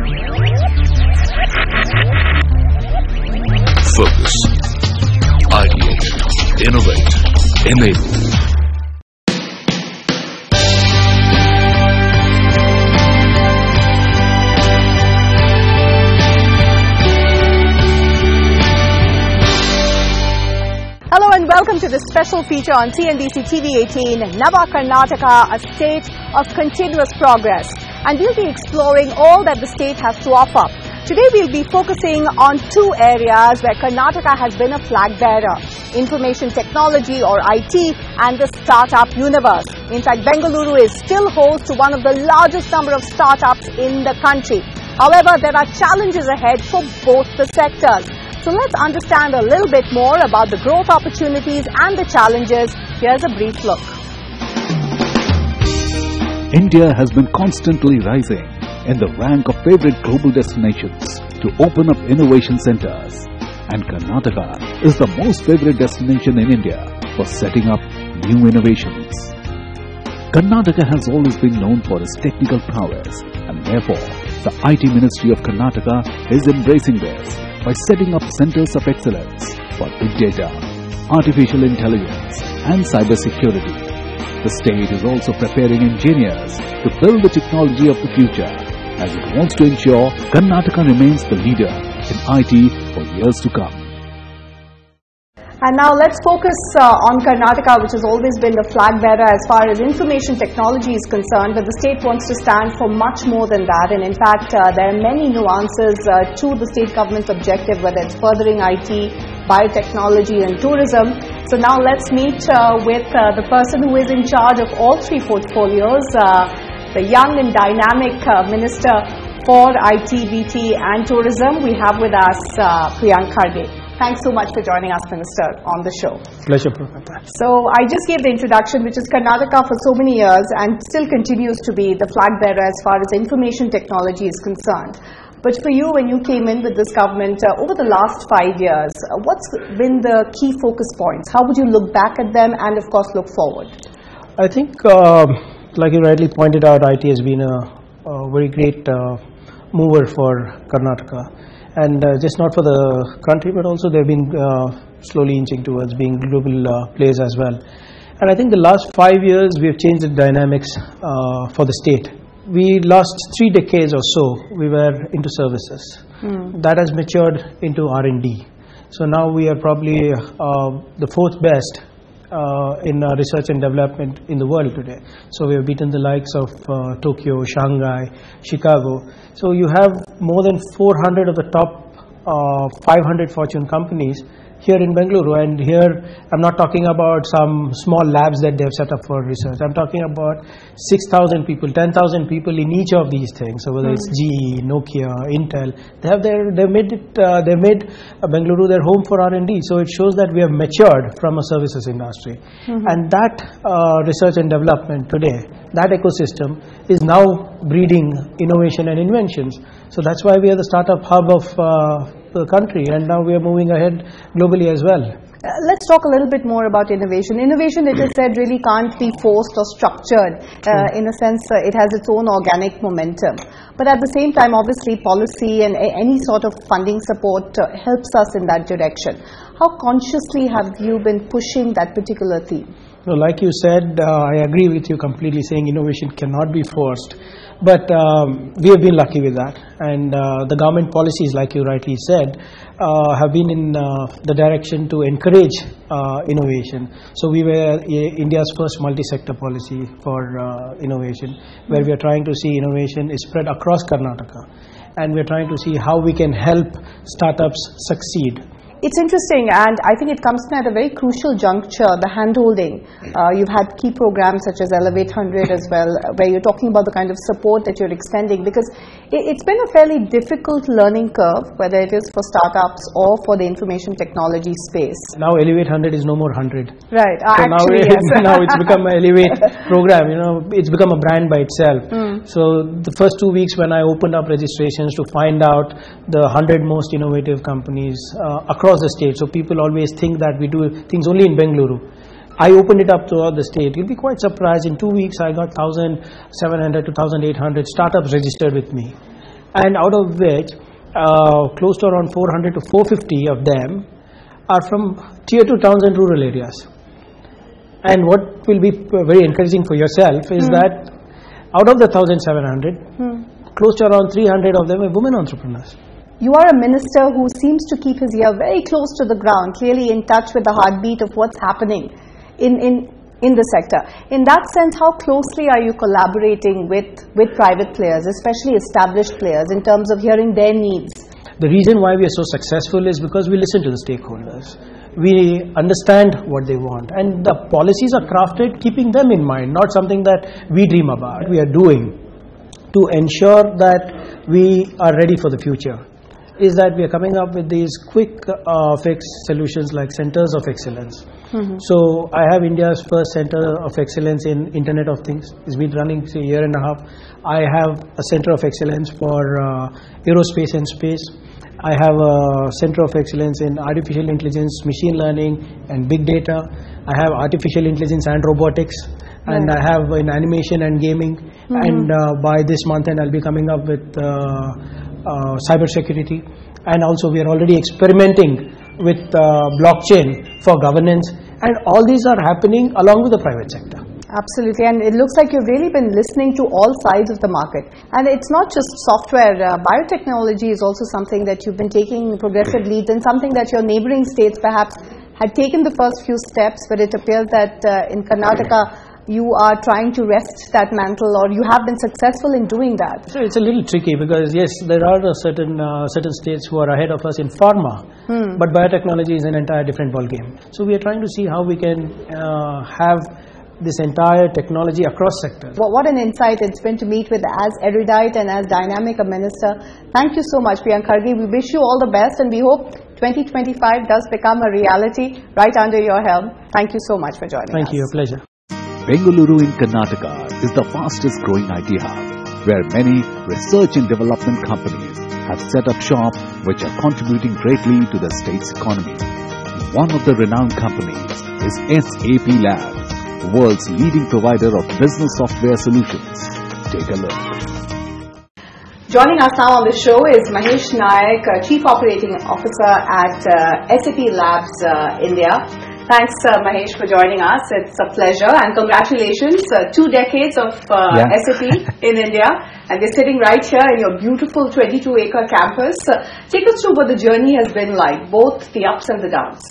Focus. Ideate. Innovate. Enable. Hello and welcome to this special feature on CNBC TV 18, Nava Karnataka, a state of continuous progress. And we'll be exploring all that the state has to offer. Today we'll be focusing on two areas where Karnataka has been a flag bearer: information technology or IT and the startup universe. In fact, Bengaluru is still host to one of the largest number of startups in the country. However, there are challenges ahead for both the sectors. So let's understand a little bit more about the growth opportunities and the challenges. Here's a brief look. India has been constantly rising in the rank of favorite global destinations to open up innovation centers. And Karnataka is the most favorite destination in India for setting up new innovations. Karnataka has always been known for its technical prowess, and therefore the IT Ministry of Karnataka is embracing this by setting up centers of excellence for big data, artificial intelligence and cybersecurity. The state is also preparing engineers to build the technology of the future, as it wants to ensure Karnataka remains the leader in IT for years to come. And now let's focus on Karnataka, which has always been the flag bearer as far as information technology is concerned, but the state wants to stand for much more than that. And in fact, there are many nuances to the state government's objective, whether it's furthering IT, biotechnology and tourism. So now let's meet with the person who is in charge of all three portfolios, the young and dynamic Minister for IT, BT and tourism. We have with us Priyanka Lee. Thanks so much for joining us, Minister, on the show. Pleasure, Priyanka. So I just gave the introduction, which is Karnataka for so many years and still continues to be the flag bearer as far as information technology is concerned. But for you, when you came in with this government over the last 5 years, what's been the key focus points? How would you look back at them and, of course, look forward? I think, like you rightly pointed out, IT has been a very great mover for Karnataka. And just not for the country, but also they've been slowly inching towards being global players as well. And I think the last 5 years we have changed the dynamics for the state. We last 3 decades or so we were into services. That has matured into R&D. So now we are probably the 4th best in research and development in the world today. So we have beaten the likes of Tokyo, Shanghai, Chicago. So you have more than 400 of the top 500 Fortune companies here in Bengaluru, and here I'm not talking about some small labs that they have set up for research. I'm talking about 6,000 people, 10,000 people in each of these things. So whether it's GE, Nokia, Intel, they've made Bengaluru their home for R&D. So it shows that we have matured from a services industry, and that research and development today, that ecosystem is now breeding innovation and inventions. So that's why we are the startup hub of the country, and now we are moving ahead globally as well. Let's talk a little bit more about innovation. Innovation, it is said, really can't be forced or structured. In a sense, it has its own organic momentum. But at the same time, obviously, policy and any sort of funding support helps us in that direction. How consciously have you been pushing that particular theme? No, like you said, I agree with you completely, saying innovation cannot be forced. But we have been lucky with that, and the government policies, like you rightly said, have been in the direction to encourage innovation. So we were India's first multi-sector policy for innovation, where we are trying to see innovation is spread across Karnataka, and we are trying to see how we can help startups succeed. It's interesting, and I think it comes in at a very crucial juncture, the hand-holding. You've had key programs such as Elevate 100 as well, where you're talking about the kind of support that you're extending, because it's been a fairly difficult learning curve, whether it is for startups or for the information technology space. Now Elevate 100 is no more 100. Right, so actually, yes. Now it's become an Elevate program, it's become a brand by itself. So the first 2 weeks when I opened up registrations to find out the 100 most innovative companies across the state, so people always think that we do things only in Bengaluru. I opened it up throughout the state. You'll be quite surprised. In 2 weeks, I got 1,700 to 1,800 startups registered with me. and out of which close to around 400 to 450 of them are from tier 2 towns and rural areas. And what will be very encouraging for yourself is that out of the 1,700, close to around 300 of them are women entrepreneurs. You are a minister who seems to keep his ear very close to the ground, clearly in touch with the heartbeat of what's happening in the sector. In that sense, how closely are you collaborating with private players, especially established players, in terms of hearing their needs? The reason why we are so successful is because we listen to the stakeholders. We understand what they want, and the policies are crafted keeping them in mind, not something that we dream about. We are doing to ensure that we are ready for the future is that we are coming up with these quick fix solutions like centers of excellence. So I have India's first center of excellence in Internet of Things. It's been running say a year and a half. I have a center of excellence for aerospace and space. I have a center of excellence in artificial intelligence, machine learning and big data. I have artificial intelligence and robotics. And I have in animation and gaming. And by this month I'll be coming up with cyber security. And also we are already experimenting with blockchain for governance. And all these are happening along with the private sector. Absolutely, and it looks like you've really been listening to all sides of the market. And it's not just software, biotechnology is also something that you've been taking progressive leads, and something that your neighboring states perhaps had taken the first few steps, but it appears that in Karnataka you are trying to wrest that mantle, or you have been successful in doing that. So it's a little tricky because yes, there are certain states who are ahead of us in pharma, but biotechnology is an entire different ballgame. So we are trying to see how we can have this entire technology across sectors. Well, what an insight it's been to meet with as erudite and as dynamic a minister. Thank you so much, Priyanka Lee. We wish you all the best, and we hope 2025 does become a reality right under your helm. Thank you so much for joining us. Thank you, a pleasure. Bengaluru in Karnataka is the fastest growing IT hub, where many research and development companies have set up shop which are contributing greatly to the state's economy. One of the renowned companies is SAP Labs, the world's leading provider of business software solutions. Take a look. Joining us now on the show is Manish Naik, Chief Operating Officer at SAP Labs India. Thanks, Mahesh, for joining us. It's a pleasure, and congratulations. 2 decades of SAP in India, and they're sitting right here in your beautiful 22-acre campus. Take us through what the journey has been like, both the ups and the downs.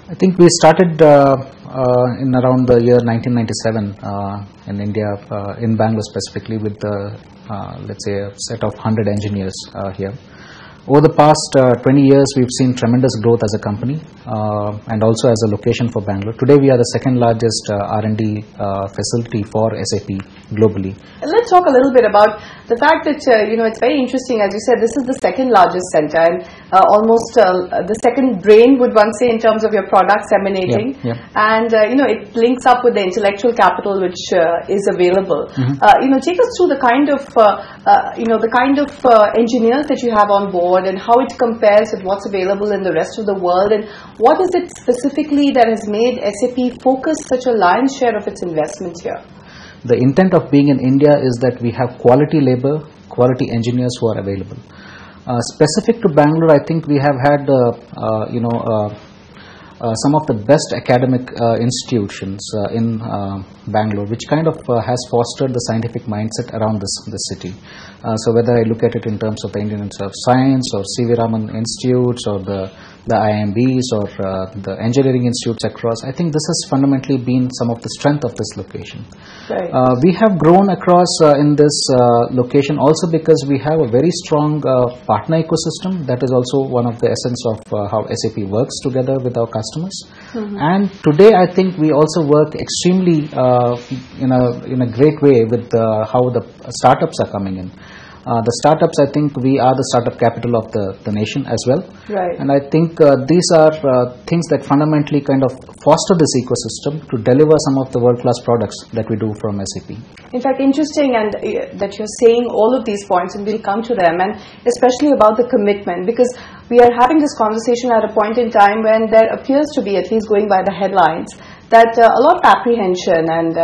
I think we started in around the year 1997 in India, in Bangalore specifically, with let's say a set of 100 engineers here. Over the past 20 years, we've seen tremendous growth as a company and also as a location for Bangalore. Today, we are the second largest R&D facility for SAP globally. Let's talk a little bit about the fact that, it's very interesting. As you said, this is the second largest center, and almost the second brain, would one say, in terms of your products emanating. And, it links up with the intellectual capital which is available. Take us through the kind of, engineers that you have on board, and how it compares with what's available in the rest of the world, and what is it specifically that has made SAP focus such a lion's share of its investment here? The intent of being in India is that we have quality labor, quality engineers who are available. Specific to Bangalore, I think we have had some of the best academic institutions in Bangalore, which kind of has fostered the scientific mindset around this city. So whether I look at it in terms of the Indian Institute of Science, or C.V. Raman Institutes, or the IIMBs, or the engineering institutes across, I think this has fundamentally been some of the strength of this location. Right. We have grown across in this location also because we have a very strong partner ecosystem. That is also one of the essence of how SAP works together with our customers. And today, I think we also work extremely in a great way with how the startups are coming in. The startups, I think we are the startup capital of the nation as well. Right. And I think these are things that fundamentally kind of foster this ecosystem to deliver some of the world-class products that we do from SAP. In fact, interesting and that you're saying all of these points, and we'll come to them, and especially about the commitment, because we are having this conversation at a point in time when there appears to be, at least going by the headlines, that a lot of apprehension and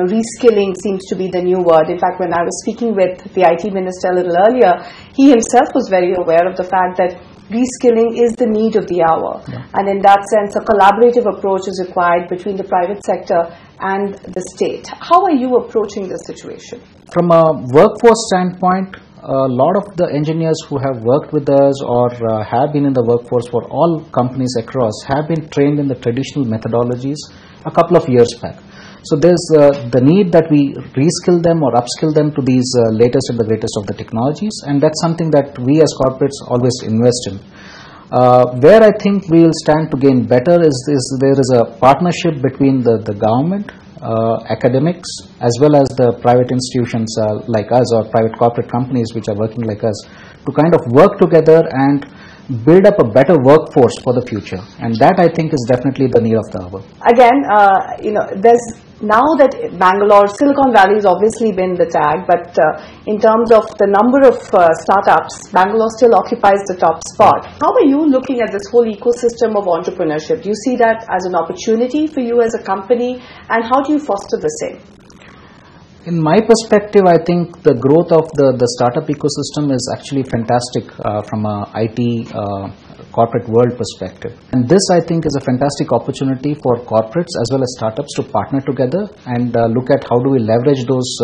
reskilling seems to be the new word. In fact, when I was speaking with the IT minister a little earlier, he himself was very aware of the fact that reskilling is the need of the hour. Yeah. And in that sense, a collaborative approach is required between the private sector and the state. How are you approaching this situation? From a workforce standpoint, a lot of the engineers who have worked with us or have been in the workforce for all companies across have been trained in the traditional methodologies a couple of years back. So there's the need that we reskill them or upskill them to these latest and the greatest of the technologies, and that's something that we as corporates always invest in. Where I think we will stand to gain better is there is a partnership between the government, academics, as well as the private institutions like us or private corporate companies which are working like us to kind of work together and build up a better workforce for the future, and that I think is definitely the need of the hour. Again, there's now that Bangalore, Silicon Valley has obviously been the tag, but in terms of the number of startups, Bangalore still occupies the top spot. How are you looking at this whole ecosystem of entrepreneurship? Do you see that as an opportunity for you as a company, and how do you foster the same? In my perspective, I think the growth of the startup ecosystem is actually fantastic from a IT corporate world perspective. And this, I think, is a fantastic opportunity for corporates as well as startups to partner together and look at how do we leverage those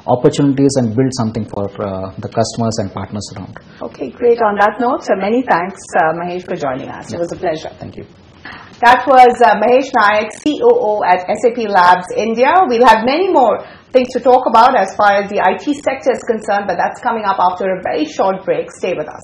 opportunities and build something for the customers and partners around. Okay, great. On that note, many thanks, Mahesh, for joining us. It was a pleasure. Thank you. That was Manish Naik, COO at SAP Labs India. We'll have many more things to talk about as far as the IT sector is concerned, but that's coming up after a very short break. Stay with us.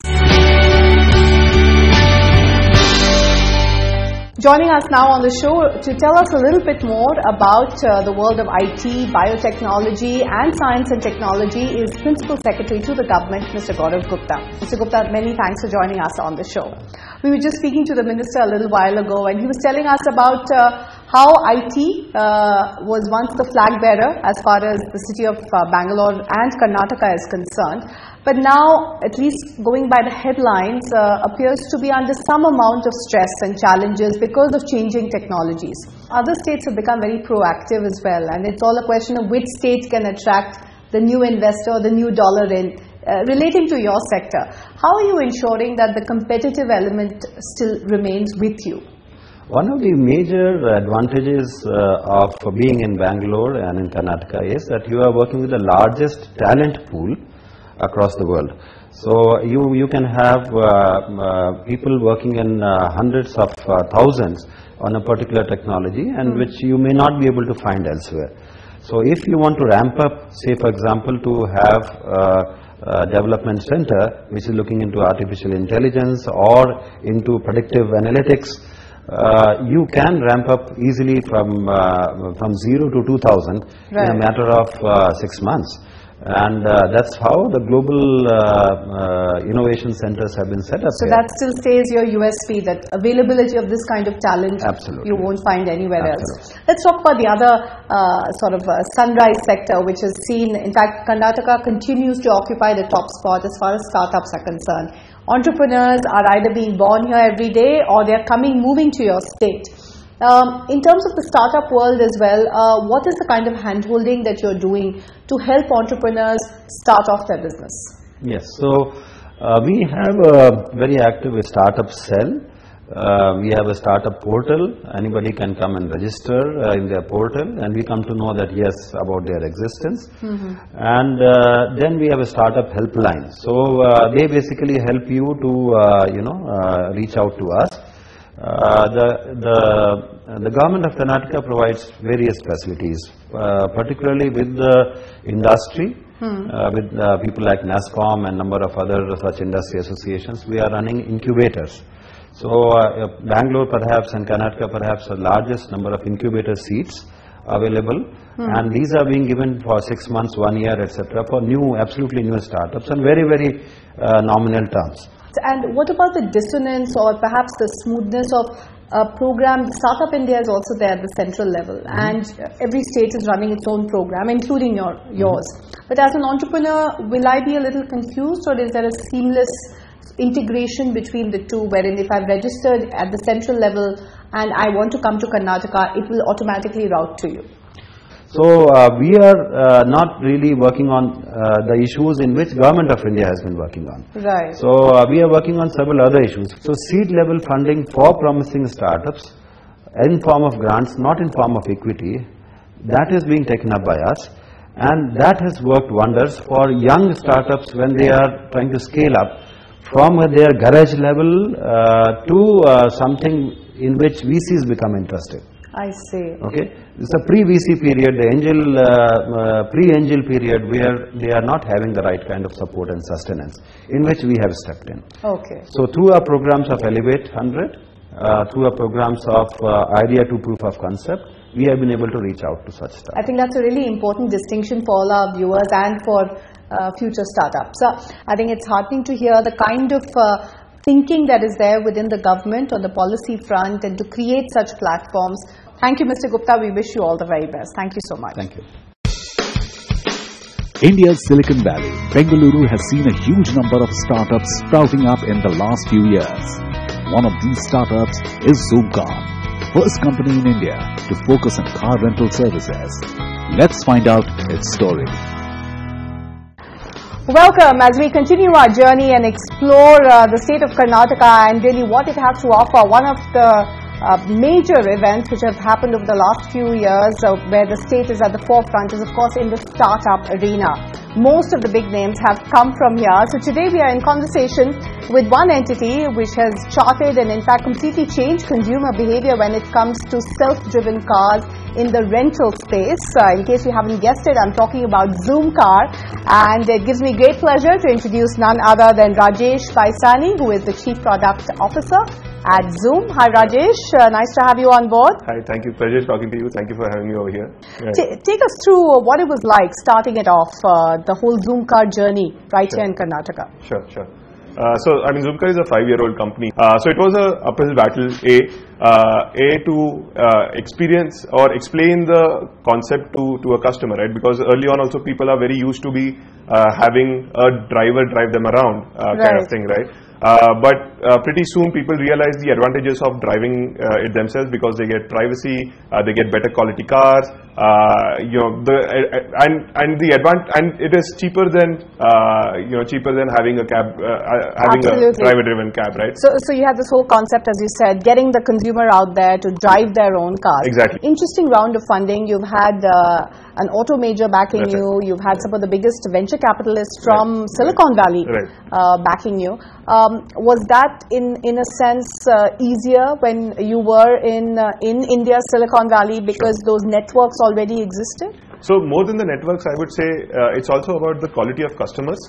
Joining us now on the show to tell us a little bit more about the world of IT, biotechnology and science and technology is Principal Secretary to the Government, Mr. Gaurav Gupta. Mr. Gupta, many thanks for joining us on the show. We were just speaking to the Minister a little while ago, and he was telling us about how IT was once the flag bearer as far as the city of Bangalore and Karnataka is concerned. But now, at least going by the headlines, appears to be under some amount of stress and challenges because of changing technologies. Other states have become very proactive as well, and it's all a question of which state can attract the new investor, the new dollar in. Relating to your sector, how are you ensuring that the competitive element still remains with you? One of the major advantages of being in Bangalore and in Karnataka is that you are working with the largest talent pool across the world. So you can have people working in hundreds of thousands on a particular technology, and which you may not be able to find elsewhere. So if you want to ramp up, say for example, to have development center which is looking into artificial intelligence or into predictive analytics, you can ramp up easily from 0 to 2000 in a matter of 6 months. And that's how the global innovation centers have been set up. So that still stays your USP, that availability of this kind of talent. Absolutely. You won't find anywhere else. Let's talk about the other sunrise sector, which has seen, in fact, Karnataka continues to occupy the top spot as far as startups are concerned. Entrepreneurs are either being born here every day or they're moving to your state. In terms of the startup world as well, what is the kind of hand-holding that you're doing to help entrepreneurs start off their business? Yes, so we have a very active startup cell. We have a startup portal. Anybody can come and register in their portal, and we come to know that yes, about their existence. And then we have a startup helpline. So they basically help you to reach out to us. The government of Karnataka provides various facilities, particularly with the industry, with people like NASCOM and number of other such industry associations. We are running incubators. So Bangalore perhaps and Karnataka perhaps the largest number of incubator seats available, and these are being given for 6 months, 1 year, etc. for absolutely new startups on very, very nominal terms. And what about the dissonance or perhaps the smoothness of a program? Startup India is also there at the central level, and every state is running its own program, including yours. But as an entrepreneur, will I be a little confused, or is there a seamless integration between the two, wherein if I've registered at the central level, and I want to come to Karnataka, it will automatically route to you? So we are not really working on the issues in which Government of India has been working on. Right. So we are working on several other issues. So seed level funding for promising startups in form of grants, not in form of equity, that is being taken up by us, and that has worked wonders for young startups when they are trying to scale up from their garage level to something in which VCs become interested. I see. Okay, it's a pre-VC period, the pre-angel period where they are not having the right kind of support and sustenance, in which we have stepped in. Okay. So through our programs of Elevate 100, through our programs of Idea to Proof of Concept, we have been able to reach out to such stuff. I think that's a really important distinction for all our viewers and for future startups. I think it's heartening to hear the kind of thinking that is there within the government on the policy front and to create such platforms. Thank you, Mr. Gupta. We wish you all the very best. Thank you so much. Thank you. India's Silicon Valley, Bengaluru has seen a huge number of startups sprouting up in the last few years. One of these startups is Zoomcar, first company in India to focus on car rental services. Let's find out its story. Welcome as we continue our journey and explore the state of Karnataka and really what it has to offer. One of the major events which have happened over the last few years where the state is at the forefront is of course in the startup arena. Most of the big names have come from here. So today we are in conversation with one entity which has charted and in fact completely changed consumer behavior when it comes to self-driven cars in the rental space. In case you haven't guessed it, I'm talking about Zoomcar, and it gives me great pleasure to introduce none other than Rajesh Paisani, who is the Chief Product Officer at Zoom. Hi Rajesh, nice to have you on board. Hi, thank you. Pleasure talking to you. Thank you for having me over here. Take us through what it was like starting it off, the whole Zoomcar journey right here in Karnataka. Sure. So, I mean, Zoomcar is a 5-year-old company. So, it was a uphill battle, to experience or explain the concept to a customer, right? Because early on also people are very used to be having a driver drive them around kind of thing, right? But pretty soon people realize the advantages of driving it themselves because they get privacy, they get better quality cars, and it is cheaper than having a cab, having a driver-driven cab, right? So you have this whole concept, as you said, getting the consumer out there to drive their own cars. Exactly. Interesting round of funding. You've had an auto major backing you. You've had some of the biggest venture capitalists from Silicon Valley backing you. Was that in a sense easier when you were in India's Silicon Valley because those networks already existed? So more than the networks, I would say it's also about the quality of customers.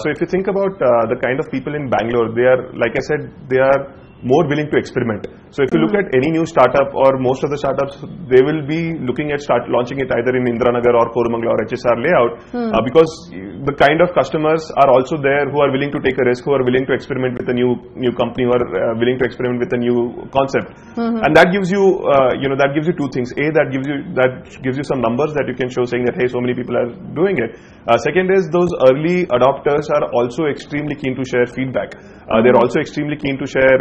So if you think about the kind of people in Bangalore, they are, like I said, they are more willing to experiment. So if you look at any new startup or most of the startups, they will be looking at launching it either in Indranagar or Koromangala or HSR layout because the kind of customers are also there who are willing to take a risk, who are willing to experiment with a new company, or willing to experiment with a new concept. And that gives you, that gives you two things. A, that gives you some numbers that you can show saying that, hey, so many people are doing it. Second is those early adopters are also extremely keen to share feedback. They're also extremely keen to share,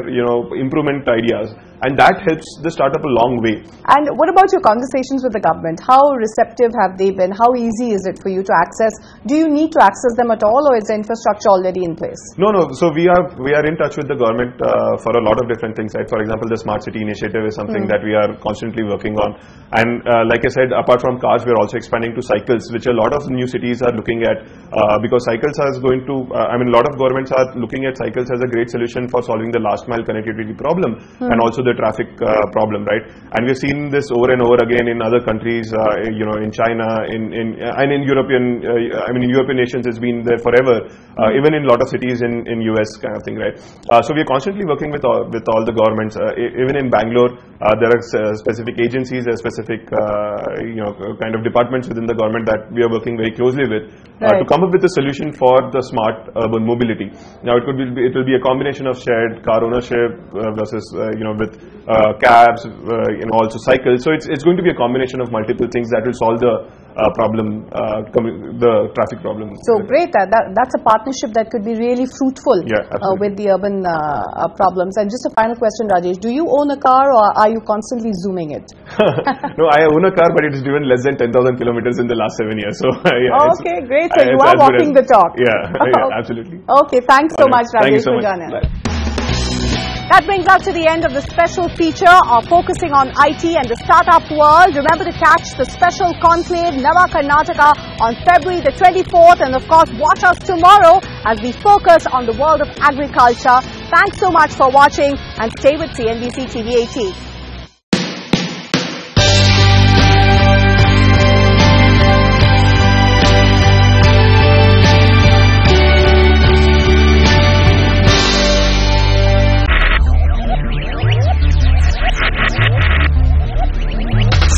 improvement ideas, and that helps the startup a long way. And what about your conversations with the government? How receptive have they been? How easy is it for you to access? Do you need to access them at all, or is the infrastructure already in place? No. So we are in touch with the government for a lot of different things, right? For example, the Smart City initiative is something that we are constantly working on. And like I said, apart from cars, we are also expanding to cycles, which a lot of new cities are looking at because cycles are going to, a lot of governments are looking at cycles as a great solution for solving the last mile connectivity problem and also the traffic problem, right? And we've seen this over and over again in other countries, in China, and in European, in European nations it's been there forever, even in a lot of cities in US kind of thing, right? So we are constantly working with all the governments. Even in Bangalore, there are specific agencies, there are specific, kind of departments within the government that we are working very closely with to come up with a solution for the smart urban mobility. Now it will be a combination of shared car ownership versus with cabs, also cycles. So it's going to be a combination of multiple things that will solve the problem, the traffic problem. So great, that's a partnership that could be really fruitful with the urban problems. And just a final question, Rajesh, do you own a car or are you constantly zooming it? No, I own a car, but it is driven less than 10,000 kilometers in the last 7 years. So okay, great. So you are walking the talk. Yeah, absolutely. Okay, thanks so much, Rajesh, for joining us. That brings us to the end of the special feature of focusing on IT and the startup world. Remember to catch the special conclave Nava Karnataka on February the 24th, and of course watch us tomorrow as we focus on the world of agriculture. Thanks so much for watching and stay with CNBC TV 18.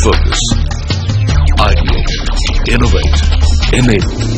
Focus. Ideate. Innovate. Enable.